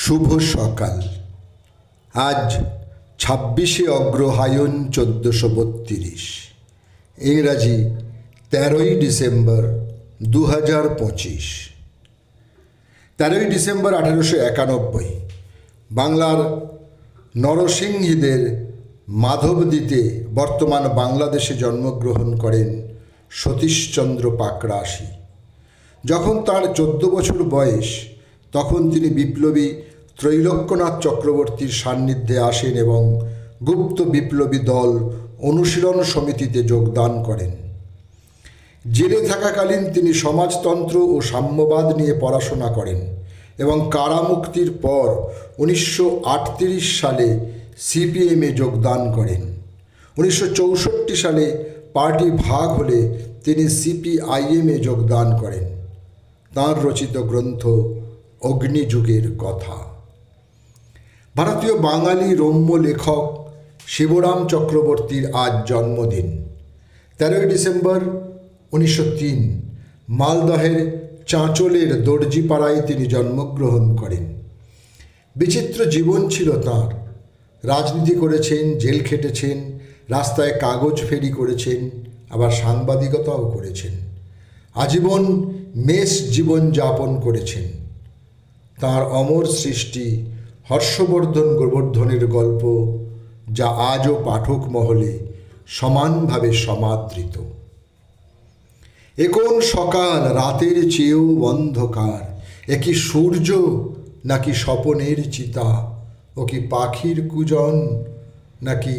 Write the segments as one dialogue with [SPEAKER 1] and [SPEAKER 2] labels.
[SPEAKER 1] শুভ সকাল। আজ 26শে অগ্রহায়ণ 1432, ইংরাজি 13ই ডিসেম্বর 2025। 13ই ডিসেম্বর 1891 বাংলার নরসিংহীদের মাধবদীতে বর্তমান বাংলাদেশে জন্মগ্রহণ করেন সতীশচন্দ্র পাকড়াশি। যখন তার 14 বছর বয়স তখন তিনি বিপ্লবী ত্রৈলোক্যনাথ চক্রবর্তীর সান্নিধ্যে আসেন এবং গুপ্ত বিপ্লবী দল অনুশীলন সমিতিতে যোগদান করেন। জেলে থাকাকালীন তিনি সমাজতন্ত্র ও সাম্যবাদ নিয়ে পড়াশোনা করেন এবং কারামুক্তির পর 1938 সালে সিপিএমে যোগদান করেন। 1964 সালে পার্টি ভাগ হলে তিনি সিপিআইএমে যোগদান করেন। তাঁর রচিত গ্রন্থ অগ্নিযুগের কথা। ভারতীয় বাঙালি রম্য লেখক শিবরাম চক্রবর্তীর আজ জন্মদিন। 13ই ডিসেম্বর 1903 মালদহের চাঁচলের দর্জিপাড়ায় তিনি জন্মগ্রহণ করেন। বিচিত্র জীবন ছিল তাঁর। রাজনীতি করেছেন, জেল খেটেছেন, রাস্তায় কাগজ ফেরি করেছেন, আবার সাংবাদিকতাও করেছেন। আজীবন মেষ জীবন যাপন করেছেন। তাঁর অমর সৃষ্টি হর্ষবর্ধন গোবর্ধনের গল্প, যা আজও পাঠক মহলে সমানভাবে সমাদৃত। এ কোন সকাল, রাতের চেয়েও অন্ধকার, এ কি সূর্য নাকি স্বপনের চিতা, ও কি পাখির কুজন নাকি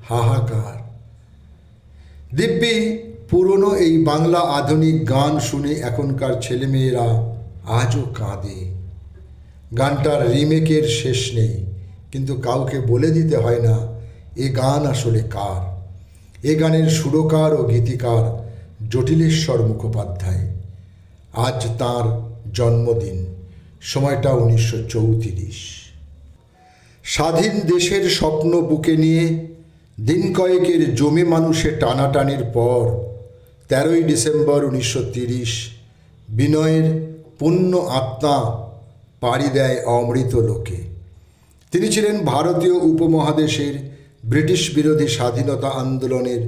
[SPEAKER 1] হাহাকার। দিব্যি পুরনো এই বাংলা আধুনিক গান শুনে এখনকার ছেলেমেয়েরা আজও কাঁদে। গানটার রিমেকের শেষ নেই, কিন্তু কাউকে বলে দিতে হয় না এ গান আসলে কার। এ গানের সুরকার ও গীতিকার জটিলেশ্বর মুখোপাধ্যায়। আজ তাঁর জন্মদিন, সময়টা 1934। স্বাধীন দেশের স্বপ্ন বুকে নিয়ে দিন কয়েকের জমি মানুষে টানাটানির পর 13ই ডিসেম্বর 1930 বিনয়ের পুণ্য আত্মা পাড়ি দেয় অমৃত লোকে। তিনি ছিলেন ভারতীয় উপমহাদেশের ব্রিটিশ বিরোধী স্বাধীনতা আন্দোলনের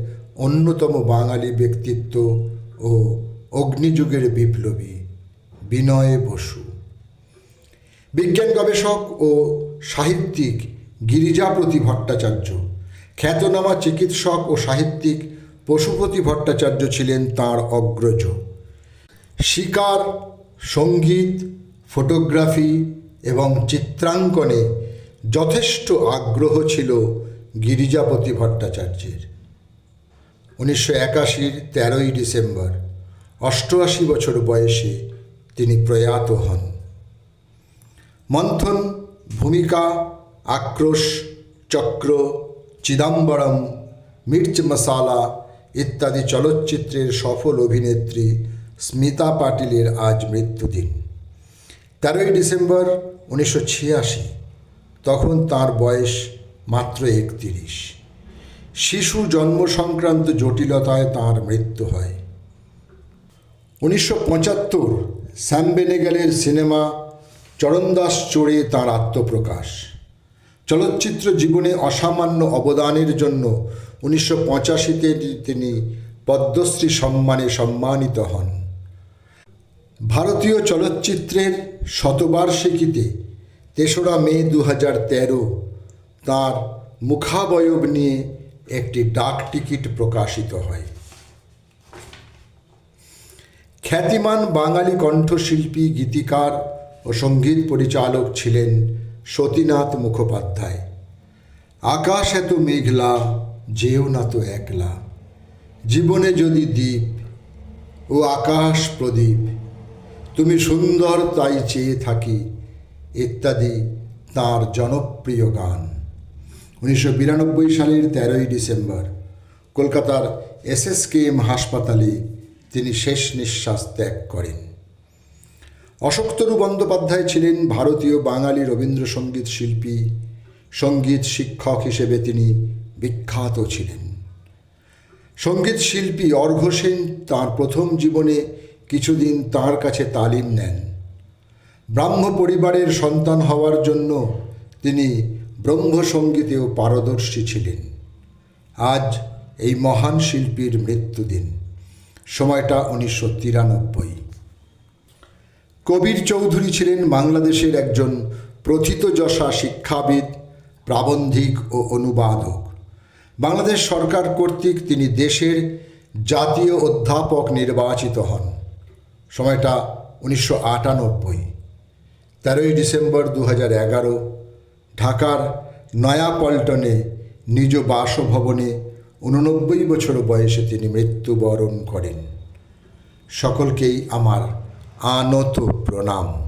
[SPEAKER 1] অন্যতম বাঙালি ব্যক্তিত্ব ও অগ্নিযুগের বিপ্লবী বিনয় বসু। বিজ্ঞান গবেষক ও সাহিত্যিক গিরিজাপতি ভট্টাচার্য, খ্যাতনামা চিকিৎসক ও সাহিত্যিক পশুপতি ভট্টাচার্য ছিলেন তাঁর অগ্রজ। শিকার, সঙ্গীত, ফটোগ্রাফি এবং চিত্রাঙ্কনে যথেষ্ট আগ্রহ ছিল গিরিজাপতি ভট্টাচার্যের। 1981 13ই ডিসেম্বর 88 বছর বয়সে তিনি প্রয়াত হন। মন্থন, ভূমিকা, আক্রোশ, চক্র, চিদম্বরম, মির্চ মশালা ইত্যাদি চলচ্চিত্রের সফল অভিনেত্রী স্মিতা পাটিলের আজ মৃত্যুদিন। 13ই ডিসেম্বর 1986, তখন তাঁর বয়স মাত্র 31। শিশু জন্ম সংক্রান্ত জটিলতায় তাঁর মৃত্যু হয়। 1975 শ্যাম বেনেগালের সিনেমা চরণদাস চড়ে তাঁর আত্মপ্রকাশ। চলচ্চিত্র জীবনে অসামান্য অবদানের জন্য 1985-তে তিনি পদ্মশ্রী সম্মানে সম্মানিত হন। ভারতীয় চলচ্চিত্রের শতবার্ষিকীতে 3রা মে 2013 তাঁর মুখাবয়ব নিয়ে একটি ডাক টিকিট প্রকাশিত হয়। খ্যাতিমান বাঙালি কণ্ঠশিল্পী, গীতিকার ও সঙ্গীত পরিচালক ছিলেন সতীনাথ মুখোপাধ্যায়। আকাশ এত মেঘলা, যেও না তো একলা, জীবনে যদি দ্বীপ ও আকাশ প্রদীপ, তুমি সুন্দর তাই চেয়ে থাকি ইত্যাদি তাঁর জনপ্রিয় গান। 1992 সালের 13ই ডিসেম্বর কলকাতার SSKM হাসপাতালে তিনি শেষ নিঃশ্বাস ত্যাগ করেন। অশোকতরু বন্দ্যোপাধ্যায় ছিলেন ভারতীয় বাঙালি রবীন্দ্রসঙ্গীত শিল্পী। সঙ্গীত শিক্ষক হিসেবে তিনি বিখ্যাত ছিলেন। সঙ্গীত শিল্পী অর্ঘ্য সেন তাঁর প্রথম জীবনে কিছুদিন তাঁর কাছে তালিম নেন। ব্রাহ্ম পরিবারের সন্তান হওয়ার জন্য তিনি ব্রহ্মসঙ্গীতেও পারদর্শী ছিলেন। আজ এই মহান শিল্পীর মৃত্যুদিন। সময়টা 1993। কবির চৌধুরী ছিলেন বাংলাদেশের একজন প্রথিতযশা শিক্ষাবিদ, প্রাবন্ধিক ও অনুবাদক। বাংলাদেশ সরকার কর্তৃক তিনি দেশের জাতীয় অধ্যাপক নির্বাচিত হন। সময়টা 1998। 13ই ডিসেম্বর 2011 ঢাকার নয়াপল্টনে নিজ বাসভবনে 89 বছর বয়সে তিনি মৃত্যুবরণ করেন। সকলকেই আমার আনত প্রণাম।